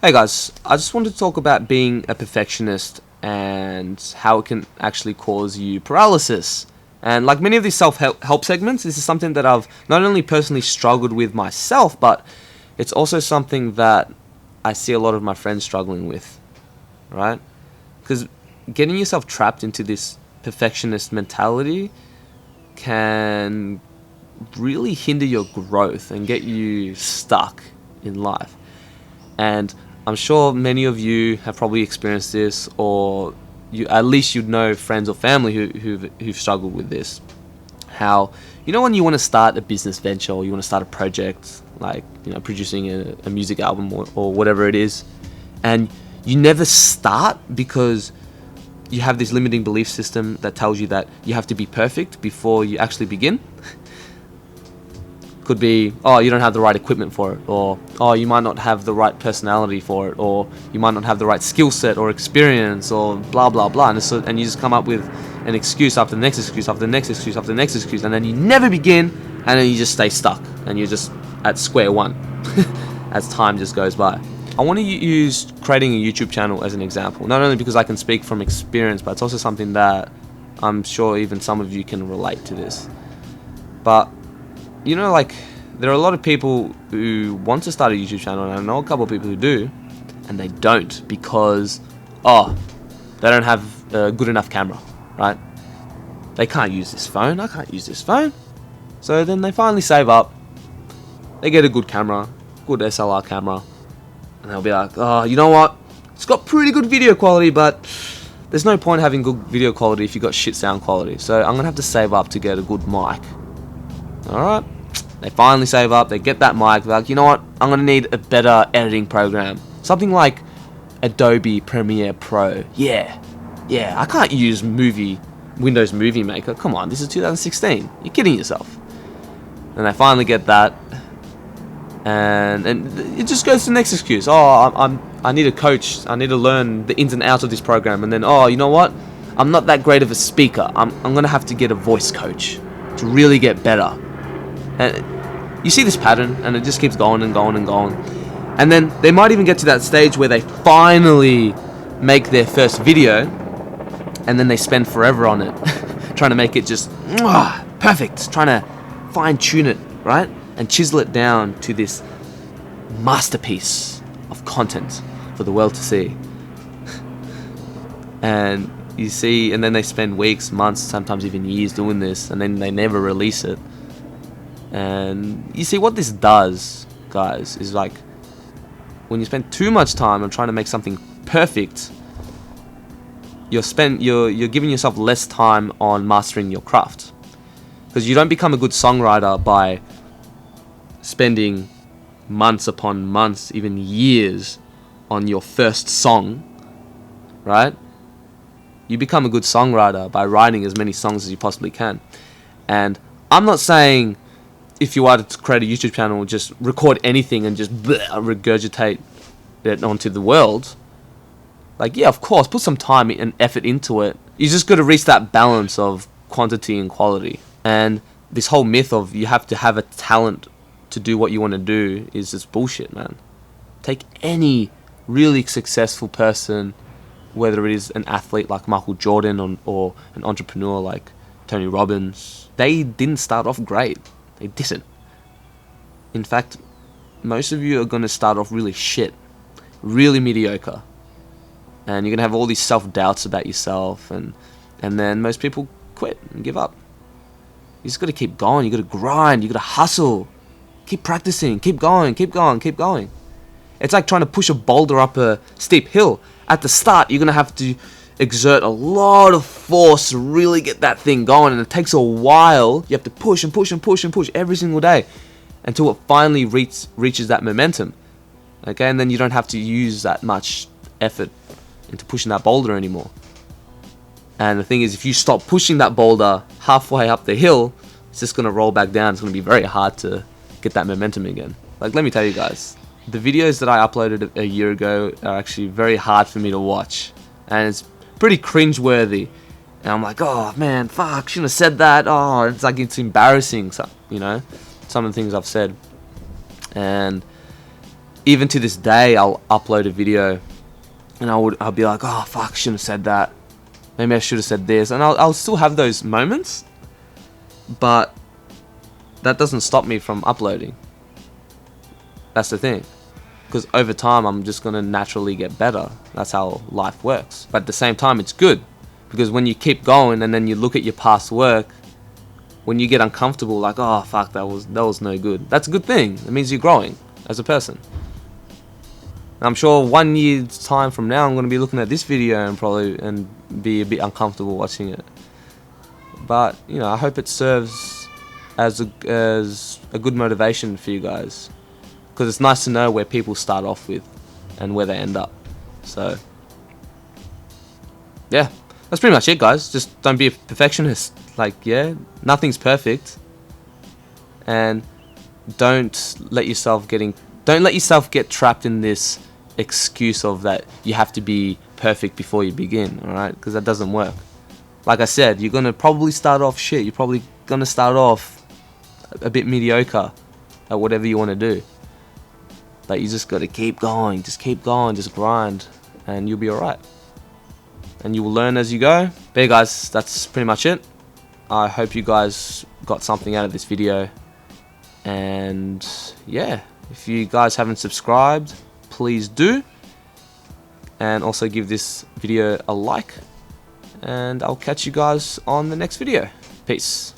Hey guys, I just wanted to talk about being a perfectionist and how it can actually cause you paralysis. And like many of these self-help segments, this is something that I've not only personally struggled with myself, but it's also something that I see a lot of my friends struggling with, right? Because getting yourself trapped into this perfectionist mentality can really hinder your growth and get you stuck in life. And I'm sure many of you have probably experienced this, or at least you'd know friends or family who've struggled with this. How, when you want to start a business venture or you want to start a project, like, producing a music album or whatever it is, and you never start because you have this limiting belief system that tells you that you have to be perfect before you actually begin. Could be, you don't have the right equipment for it, or you might not have the right personality for it, or you might not have the right skill set or experience, or blah blah blah, and you just come up with an excuse after the next excuse after the next excuse after the next excuse, and then you never begin, and then you just stay stuck and you're just at square one as time just goes by. I want to use creating a YouTube channel as an example, not only because I can speak from experience, but it's also something that I'm sure even some of you can relate to this. But there are a lot of people who want to start a YouTube channel, and I know a couple of people who do, and they don't because, they don't have a good enough camera, right? They can't use this phone, I can't use this phone. So then they finally save up, they get a good camera, good SLR camera, and they'll be like, you know what? It's got pretty good video quality, but there's no point having good video quality if you've got shit sound quality. So I'm going to have to save up to get a good mic. Alright? They finally save up, they get that mic, they're like, you know what, I'm going to need a better editing program. Something like Adobe Premiere Pro. Yeah, I can't use Windows Movie Maker. Come on, this is 2016. You're kidding yourself. And they finally get that, and it just goes to the next excuse. I need a coach, I need to learn the ins and outs of this program. And then, you know what, I'm not that great of a speaker. I'm going to have to get a voice coach to really get better. And you see this pattern, and it just keeps going and going and going. And then they might even get to that stage where they finally make their first video, and then they spend forever on it, trying to make it just perfect, trying to fine-tune it, right? And chisel it down to this masterpiece of content for the world to see. And you see, and then they spend weeks, months, sometimes even years doing this, and then they never release it. And you see what this does, guys, is like when you spend too much time on trying to make something perfect, you're giving yourself less time on mastering your craft. Because you don't become a good songwriter by spending months upon months, even years, on your first song, right? You become a good songwriter by writing as many songs as you possibly can. And I'm not saying if you are to create a YouTube channel, just record anything and just regurgitate it onto the world. Like, yeah, of course, put some time and effort into it. You just got to reach that balance of quantity and quality. And this whole myth of you have to have a talent to do what you want to do is just bullshit, man. Take any really successful person, whether it is an athlete like Michael Jordan or an entrepreneur like Tony Robbins. They didn't start off great. They didn't. In fact, most of you are going to start off really shit, really mediocre. And you're going to have all these self-doubts about yourself, and then most people quit and give up. You just got to keep going, you got to grind, you got to hustle. Keep practicing, keep going, keep going, keep going. It's like trying to push a boulder up a steep hill. At the start, you're going to have to exert a lot of force to really get that thing going, and it takes a while. You have to push and push and push and push every single day until it finally reaches that momentum. Okay, and then you don't have to use that much effort into pushing that boulder anymore. And the thing is, if you stop pushing that boulder halfway up the hill, it's just going to roll back down. It's going to be very hard to get that momentum again. Like, let me tell you guys, the videos that I uploaded a year ago are actually very hard for me to watch, and it's pretty cringe-worthy. And I'm like, oh man, fuck, shouldn't have said that. It's like, it's embarrassing, some of the things I've said. And even to this day, I'll upload a video and I'll be like, oh fuck, I shouldn't have said that. Maybe I should have said this. And I'll still have those moments, but that doesn't stop me from uploading. That's the thing. Because over time, I'm just going to naturally get better. That's how life works. But at the same time, it's good. Because when you keep going and then you look at your past work, when you get uncomfortable, like, oh fuck, that was no good. That's a good thing. It means you're growing as a person. I'm sure 1 year's time from now, I'm going to be looking at this video and be a bit uncomfortable watching it. But you know, I hope it serves as a good motivation for you guys, because it's nice to know where people start off with and where they end up. So yeah, that's pretty much it, guys. Just don't be a perfectionist. Like, yeah, nothing's perfect, and don't let yourself get trapped in this excuse of that you have to be perfect before you begin, alright? Because that doesn't work. Like I said, you're gonna probably start off shit. You're probably gonna start off a bit mediocre at whatever you want to do. But you just gotta keep going, just grind, and you'll be alright. And you will learn as you go. But yeah, guys, that's pretty much it. I hope you guys got something out of this video. And yeah, if you guys haven't subscribed, please do. And also give this video a like. And I'll catch you guys on the next video. Peace.